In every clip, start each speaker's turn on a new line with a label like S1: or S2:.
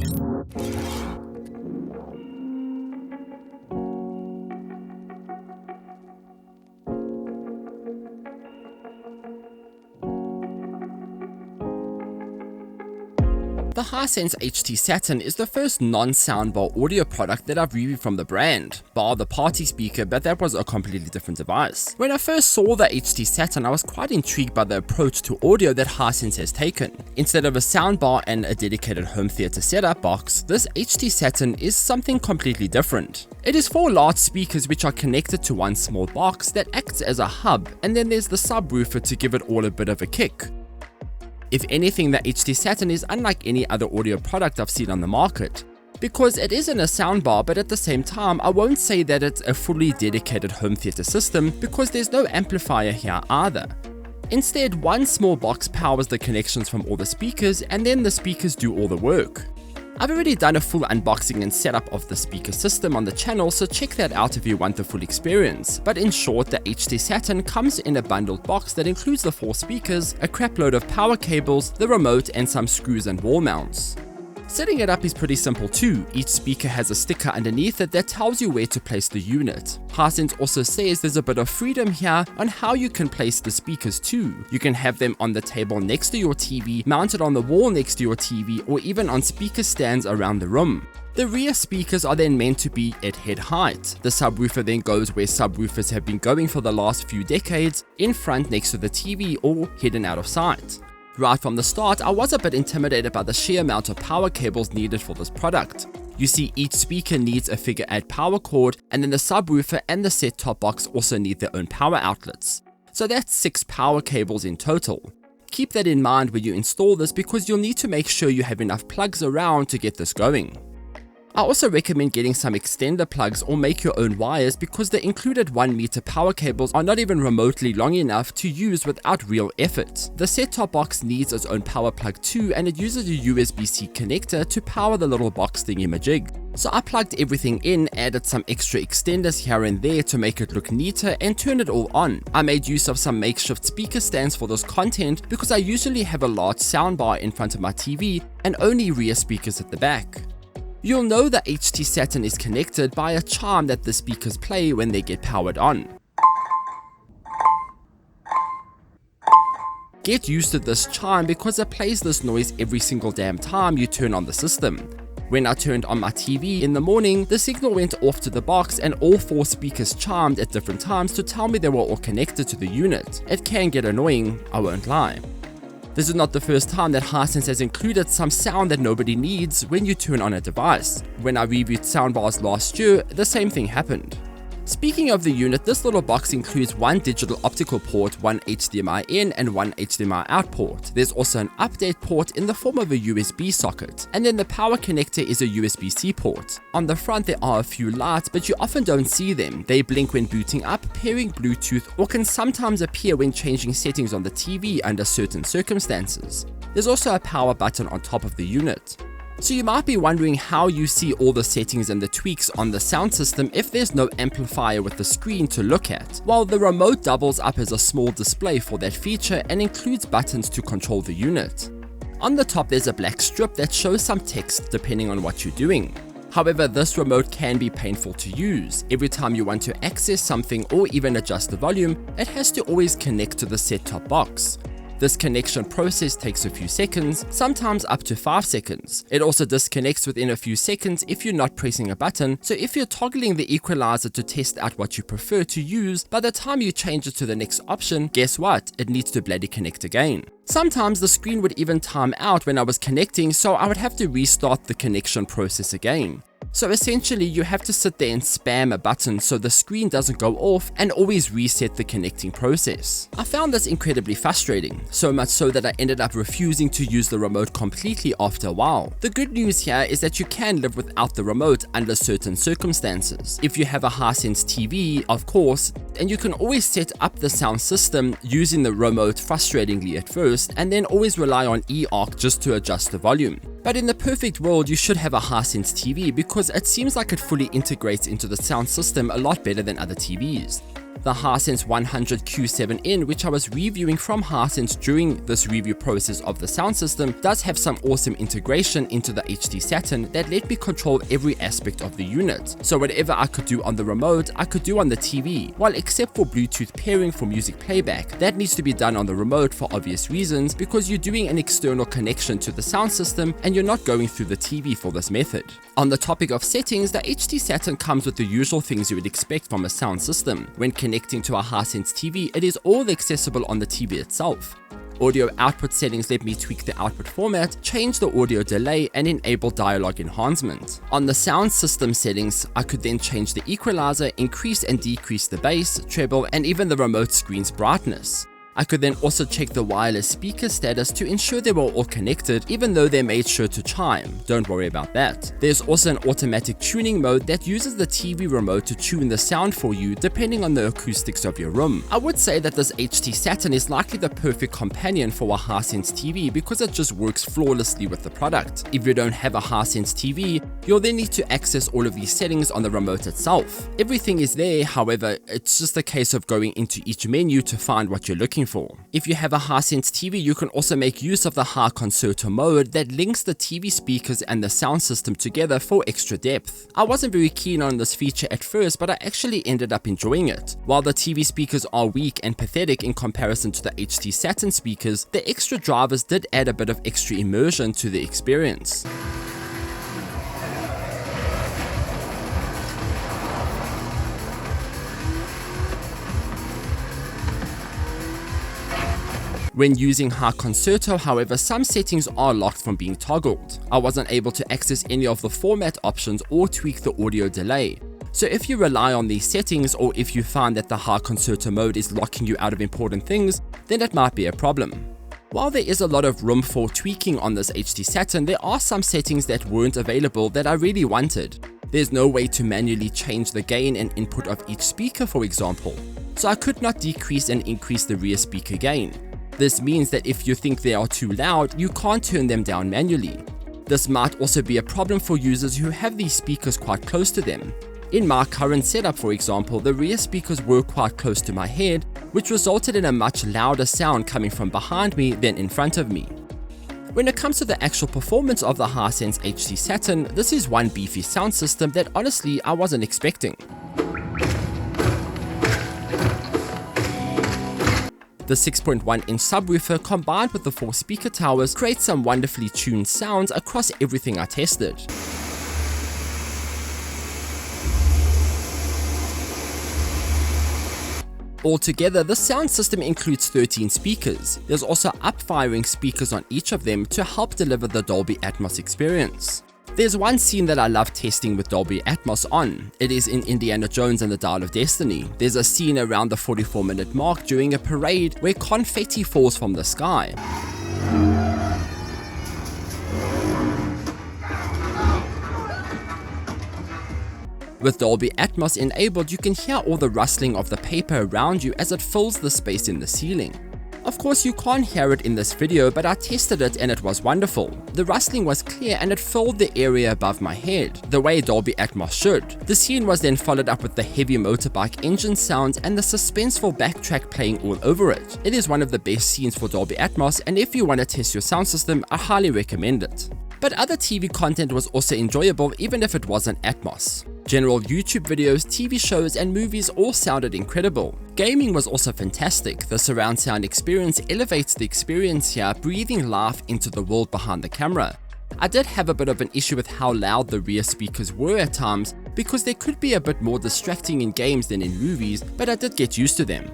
S1: The Hisense HT Saturn is the first non-soundbar audio product that I've reviewed from the brand, bar the party speaker, but that was a completely different device. When I first saw the HT Saturn, I was quite intrigued by the approach to audio that Hisense has taken. Instead of a soundbar and a dedicated home theater setup box, this HT Saturn is something completely different. It is 4 large speakers which are connected to one small box that acts as a hub, and then there's the subwoofer to give it all a bit of a kick. If anything, the HT Saturn is unlike any other audio product I've seen on the market, because it isn't a soundbar, but at the same time I won't say that it's a fully dedicated home theater system because there's no amplifier here either. Instead, one small box powers the connections from all the speakers, and then the speakers do all the work. I've already done a full unboxing and setup of the speaker system on the channel, so check that out if you want the full experience. But in short, the HT Saturn comes in a bundled box that includes the 4 speakers, a crap load of power cables, the remote, and some screws and wall mounts. Setting it up is pretty simple too. Each speaker has a sticker underneath it that tells you where to place the unit. Hisense also says there's a bit of freedom here on how you can place the speakers too. You can have them on the table next to your TV, mounted on the wall next to your TV, or even on speaker stands around the room. The rear speakers are then meant to be at head height. The subwoofer then goes where subwoofers have been going for the last few decades, in front next to the TV or hidden out of sight. Right from the start, I was a bit intimidated by the sheer amount of power cables needed for this product. You see, each speaker needs a figure 8 power cord, and then the subwoofer and the set-top box also need their own power outlets. So that's 6 power cables in total. Keep that in mind when you install this because you'll need to make sure you have enough plugs around to get this going. I also recommend getting some extender plugs or make your own wires because the included 1 meter power cables are not even remotely long enough to use without real effort. The set-top box needs its own power plug too, and it uses a USB-C connector to power the little box thingy-majig. So I plugged everything in, added some extra extenders here and there to make it look neater, and turned it all on. I made use of some makeshift speaker stands for this content because I usually have a large soundbar in front of my TV and only rear speakers at the back. You'll know the HT Saturn is connected by a chime that the speakers play when they get powered on. Get used to this chime because it plays this noise every single damn time you turn on the system. When I turned on my TV in the morning, the signal went off to the box and all 4 speakers chimed at different times to tell me they were all connected to the unit. It can get annoying, I won't lie. This is not the first time that Hisense has included some sound that nobody needs when you turn on a device. When I reviewed soundbars last year, the same thing happened. Speaking of the unit, this little box includes 1 digital optical port, 1 HDMI in and 1 HDMI out port. There's also an update port in the form of a USB socket, and then the power connector is a USB-C port. On the front there are a few lights, but you often don't see them. They blink when booting up, pairing Bluetooth, or can sometimes appear when changing settings on the TV under certain circumstances. There's also a power button on top of the unit. So you might be wondering how you see all the settings and the tweaks on the sound system if there's no amplifier with the screen to look at. Well, the remote doubles up as a small display for that feature and includes buttons to control the unit. On the top there's a black strip that shows some text depending on what you're doing. However, this remote can be painful to use. Every time you want to access something or even adjust the volume, it has to always connect to the set-top box. This connection process takes a few seconds, sometimes up to 5 seconds. It also disconnects within a few seconds if you're not pressing a button, so if you're toggling the equalizer to test out what you prefer to use, by the time you change it to the next option, guess what? It needs to bloody connect again. Sometimes the screen would even time out when I was connecting, so I would have to restart the connection process again. So essentially you have to sit there and spam a button so the screen doesn't go off and always reset the connecting process. I found this incredibly frustrating, so much so that I ended up refusing to use the remote completely after a while. The good news here is that you can live without the remote under certain circumstances. If you have a Hisense TV, of course, and you can always set up the sound system using the remote frustratingly at first, and then always rely on eARC just to adjust the volume. But in the perfect world, you should have a Hisense TV because it seems like it fully integrates into the sound system a lot better than other TVs. The Hisense 100Q7N, which I was reviewing from Hisense during this review process of the sound system, does have some awesome integration into the HT Saturn that let me control every aspect of the unit. So whatever I could do on the remote, I could do on the TV, while except for Bluetooth pairing for music playback, that needs to be done on the remote for obvious reasons, because you're doing an external connection to the sound system and you're not going through the TV for this method. On the topic of settings, the HT Saturn comes with the usual things you would expect from a sound system. When connecting to a Hisense TV, it is all accessible on the TV itself. Audio output settings let me tweak the output format, change the audio delay, and enable dialogue enhancement. On the sound system settings, I could then change the equalizer, increase and decrease the bass, treble, and even the remote screen's brightness. I could then also check the wireless speaker status to ensure they were all connected, even though they made sure to chime. Don't worry about that. There's also an automatic tuning mode that uses the TV remote to tune the sound for you depending on the acoustics of your room. I would say that this HT Saturn is likely the perfect companion for a Hisense TV because it just works flawlessly with the product. If you don't have a Hisense TV, you'll then need to access all of these settings on the remote itself. Everything is there, however, it's just a case of going into each menu to find what you're looking for. If you have a Hisense TV, you can also make use of the high concerto mode that links the TV speakers and the sound system together for extra depth. I wasn't very keen on this feature at first, but I actually ended up enjoying it. While the TV speakers are weak and pathetic in comparison to the HT Saturn speakers, the extra drivers did add a bit of extra immersion to the experience. When using high concerto, however, some settings are locked from being toggled. I wasn't able to access any of the format options or tweak the audio delay. So if you rely on these settings, or if you find that the high concerto mode is locking you out of important things, then it might be a problem. While there is a lot of room for tweaking on this HT Saturn, there are some settings that weren't available that I really wanted. There's no way to manually change the gain and input of each speaker, for example. So I could not decrease and increase the rear speaker gain. This means that if you think they are too loud, you can't turn them down manually. This might also be a problem for users who have these speakers quite close to them. In my current setup, for example, the rear speakers were quite close to my head, which resulted in a much louder sound coming from behind me than in front of me. When it comes to the actual performance of the Hisense HT Saturn, this is one beefy sound system that honestly I wasn't expecting. The 6.1-inch subwoofer combined with the 4 speaker towers creates some wonderfully tuned sounds across everything I tested. Altogether, the sound system includes 13 speakers. There's also up-firing speakers on each of them to help deliver the Dolby Atmos experience. There's one scene that I love testing with Dolby Atmos on. It is in Indiana Jones and the Dial of Destiny. There's a scene around the 44-minute mark during a parade where confetti falls from the sky. With Dolby Atmos enabled, you can hear all the rustling of the paper around you as it fills the space in the ceiling. Of course, you can't hear it in this video, but I tested it and it was wonderful. The rustling was clear and it filled the area above my head, the way Dolby Atmos should. The scene was then followed up with the heavy motorbike engine sounds and the suspenseful backtrack playing all over it. It is one of the best scenes for Dolby Atmos, and if you want to test your sound system, I highly recommend it. But other TV content was also enjoyable even if it wasn't Atmos. General YouTube videos, TV shows, and movies all sounded incredible. Gaming was also fantastic. The surround sound experience elevates the experience here, breathing life into the world behind the camera. I did have a bit of an issue with how loud the rear speakers were at times, because they could be a bit more distracting in games than in movies, but I did get used to them.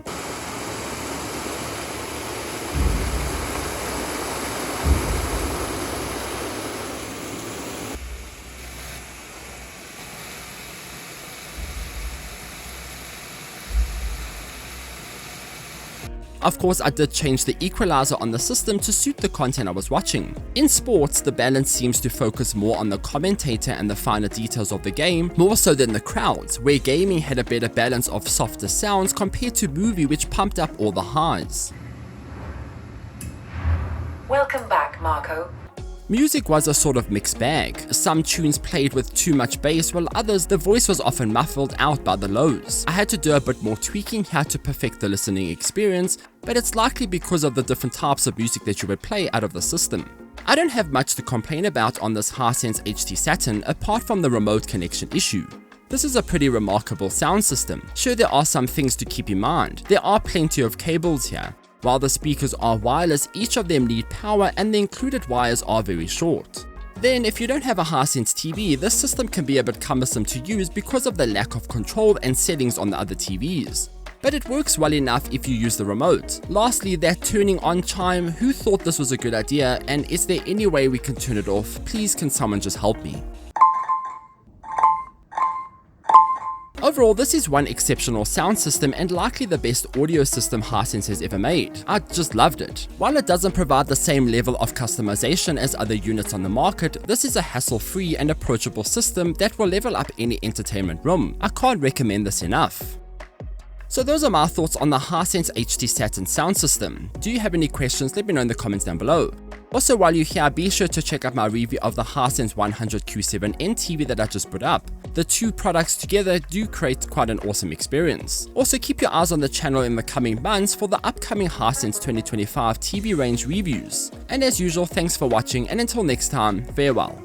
S1: Of course, I did change the equalizer on the system to suit the content I was watching. In sports, the balance seems to focus more on the commentator and the finer details of the game, more so than the crowds, where gaming had a better balance of softer sounds compared to movie, which pumped up all the highs.
S2: Welcome back, Marco.
S1: Music was a sort of mixed bag. Some tunes played with too much bass, while others, the voice was often muffled out by the lows. I had to do a bit more tweaking here to perfect the listening experience, but it's likely because of the different types of music that you would play out of the system. I don't have much to complain about on this Hisense HT Saturn apart from the remote connection issue. This is a pretty remarkable sound system. Sure, there are some things to keep in mind. There are plenty of cables here. While the speakers are wireless, each of them need power and the included wires are very short. Then, if you don't have a Hisense TV, this system can be a bit cumbersome to use because of the lack of control and settings on the other TVs. But it works well enough if you use the remote. Lastly, that turning on chime, who thought this was a good idea, and is there any way we can turn it off? Please, can someone just help me? Overall, this is one exceptional sound system and likely the best audio system Hisense has ever made. I just loved it. While it doesn't provide the same level of customization as other units on the market, this is a hassle-free and approachable system that will level up any entertainment room. I can't recommend this enough. So those are my thoughts on the Hisense HT Saturn sound system. Do you have any questions? Let me know in the comments down below. Also, while you're here, be sure to check out my review of the Hisense 100Q7N TV that I just put up. The two products together do create quite an awesome experience. Also, keep your eyes on the channel in the coming months for the upcoming Hisense 2025 TV range reviews. And as usual, thanks for watching, and until next time, farewell.